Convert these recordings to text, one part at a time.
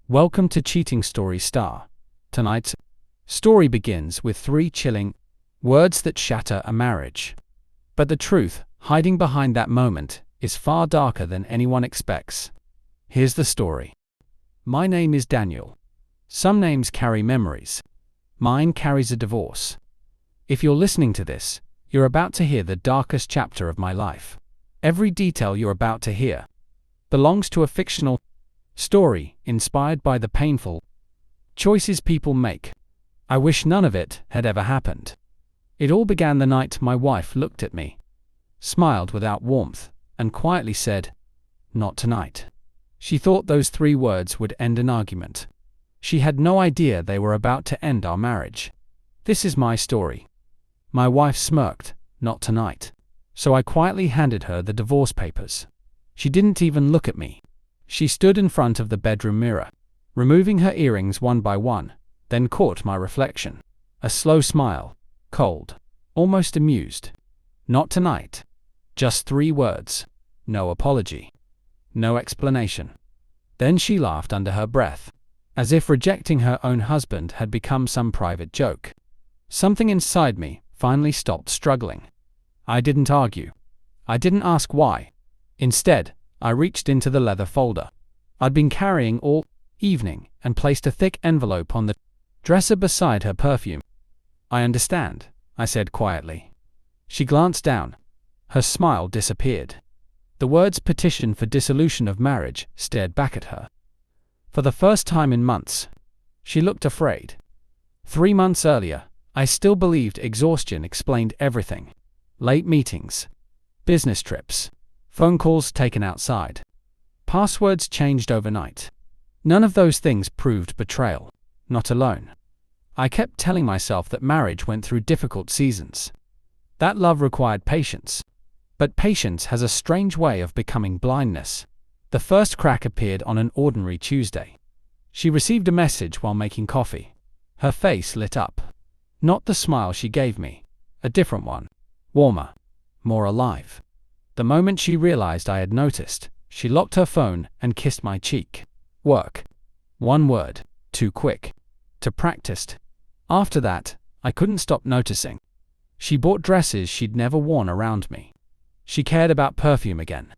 Welcome to Cheating Story Star. Tonight's story begins with 3 chilling words that shatter a marriage. But the truth hiding behind that moment is far darker than anyone expects. Here's the story. My name is Daniel. Some names carry memories. Mine carries a divorce. If you're listening to this, you're about to hear the darkest chapter of my life. Every detail you're about to hear belongs to a fictional story inspired by the painful choices people make. I wish none of it had ever happened. It all began the night my wife looked at me, smiled without warmth, and quietly said, "Not tonight." She thought those 3 words would end an argument. She had no idea they were about to end our marriage. This is my story. My wife smirked, "Not tonight." So I quietly handed her the divorce papers. She didn't even look at me. She stood in front of the bedroom mirror, removing her earrings one by one, then caught my reflection. A slow smile, cold, almost amused. Not tonight. Just 3 words. No apology. No explanation. Then she laughed under her breath, as if rejecting her own husband had become some private joke. Something inside me finally stopped struggling. I didn't argue. I didn't ask why. Instead, I reached into the leather folder I'd been carrying all evening and placed a thick envelope on the dresser beside her perfume. "I understand," I said quietly. She glanced down. Her smile disappeared. The words "petition for dissolution of marriage" stared back at her. For the first time in months, she looked afraid. 3 months earlier, I still believed exhaustion explained everything. Late meetings, business trips, phone calls taken outside, passwords changed overnight. None of those things proved betrayal. Not alone. I kept telling myself that marriage went through difficult seasons, that love required patience. But patience has a strange way of becoming blindness. The first crack appeared on an ordinary Tuesday. She received a message while making coffee. Her face lit up. Not the smile she gave me. A different one. Warmer. More alive. The moment she realized I had noticed, she locked her phone and kissed my cheek. Work. 1 word. Too quick. Too practiced. After that, I couldn't stop noticing. She bought dresses she'd never worn around me. She cared about perfume again.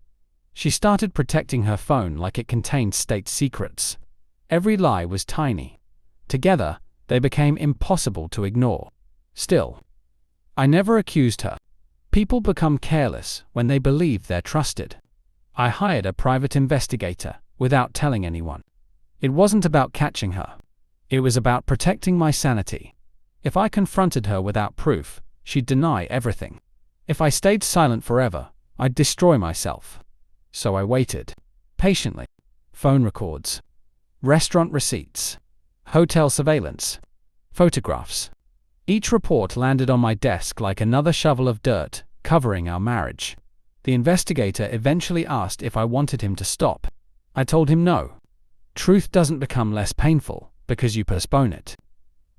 She started protecting her phone like it contained state secrets. Every lie was tiny. Together, they became impossible to ignore. Still, I never accused her. People become careless when they believe they're trusted. I hired a private investigator without telling anyone. It wasn't about catching her. It was about protecting my sanity. If I confronted her without proof, she'd deny everything. If I stayed silent forever, I'd destroy myself. So I waited. Patiently. Phone records. Restaurant receipts. Hotel surveillance. Photographs. Each report landed on my desk like another shovel of dirt, covering our marriage. The investigator eventually asked if I wanted him to stop. I told him no. Truth doesn't become less painful because you postpone it.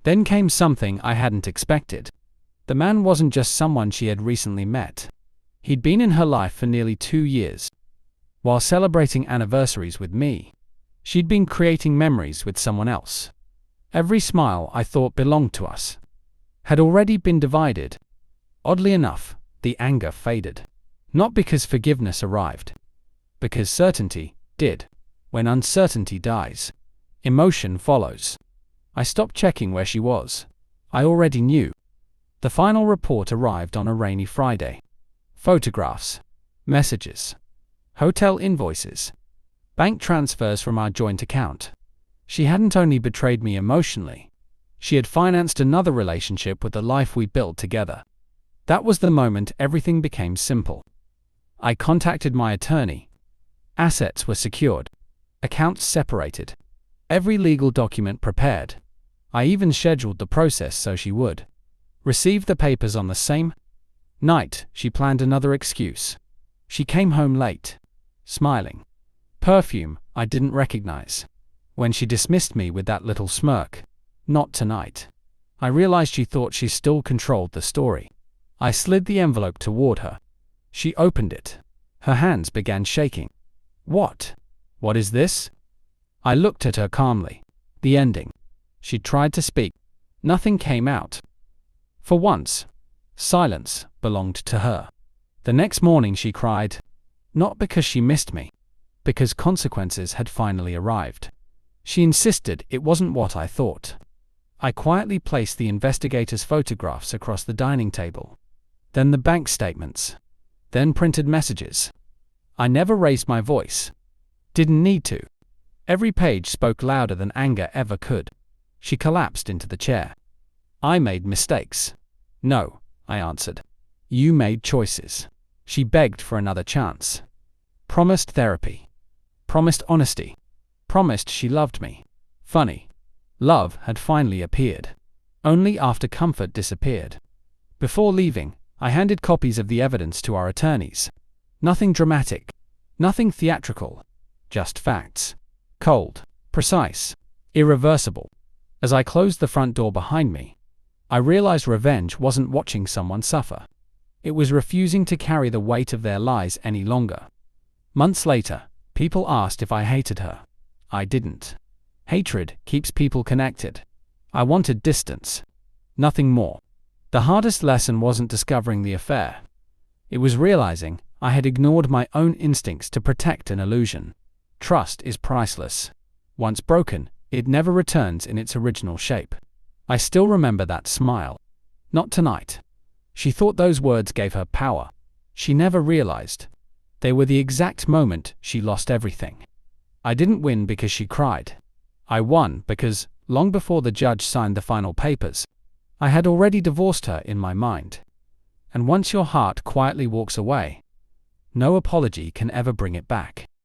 Then came something I hadn't expected. The man wasn't just someone she had recently met. He'd been in her life for nearly 2 years. While celebrating anniversaries with me, she'd been creating memories with someone else. Every smile I thought belonged to us had already been divided. Oddly enough, the anger faded. Not because forgiveness arrived, because certainty did. When uncertainty dies, emotion follows. I stopped checking where she was. I already knew. The final report arrived on a rainy Friday. Photographs, messages, hotel invoices, bank transfers from our joint account. She hadn't only betrayed me emotionally, she had financed another relationship with the life we built together. That was the moment everything became simple. I contacted my attorney. Assets were secured. Accounts separated. Every legal document prepared. I even scheduled the process so she would receive the papers on the same night. She planned another excuse. She came home late, smiling. Perfume I didn't recognize. When she dismissed me with that little smirk, "Not tonight," I realized she thought she still controlled the story. I slid the envelope toward her. She opened it. Her hands began shaking. What is this?" I looked at her calmly. The ending. She tried to speak. Nothing came out. For once, silence belonged to her. The next morning she cried. Not because she missed me, because consequences had finally arrived. She insisted it wasn't what I thought. I quietly placed the investigator's photographs across the dining table. Then the bank statements. Then printed messages. I never raised my voice. Didn't need to. Every page spoke louder than anger ever could. She collapsed into the chair. I made mistakes. No, I answered. You made choices. She begged for another chance. Promised therapy. Promised honesty. Promised she loved me. Funny. Love had finally appeared. Only after comfort disappeared. Before leaving, I handed copies of the evidence to our attorneys. Nothing dramatic. Nothing theatrical. Just facts. Cold. Precise. Irreversible. As I closed the front door behind me, I realized revenge wasn't watching someone suffer. It was refusing to carry the weight of their lies any longer. Months later, people asked if I hated her. I didn't. Hatred keeps people connected. I wanted distance. Nothing more. The hardest lesson wasn't discovering the affair. It was realizing I had ignored my own instincts to protect an illusion. Trust is priceless. Once broken, it never returns in its original shape. I still remember that smile. Not tonight. She thought those words gave her power. She never realized. They were the exact moment she lost everything. I didn't win because she cried. I won because, long before the judge signed the final papers, I had already divorced her in my mind. And once your heart quietly walks away, no apology can ever bring it back.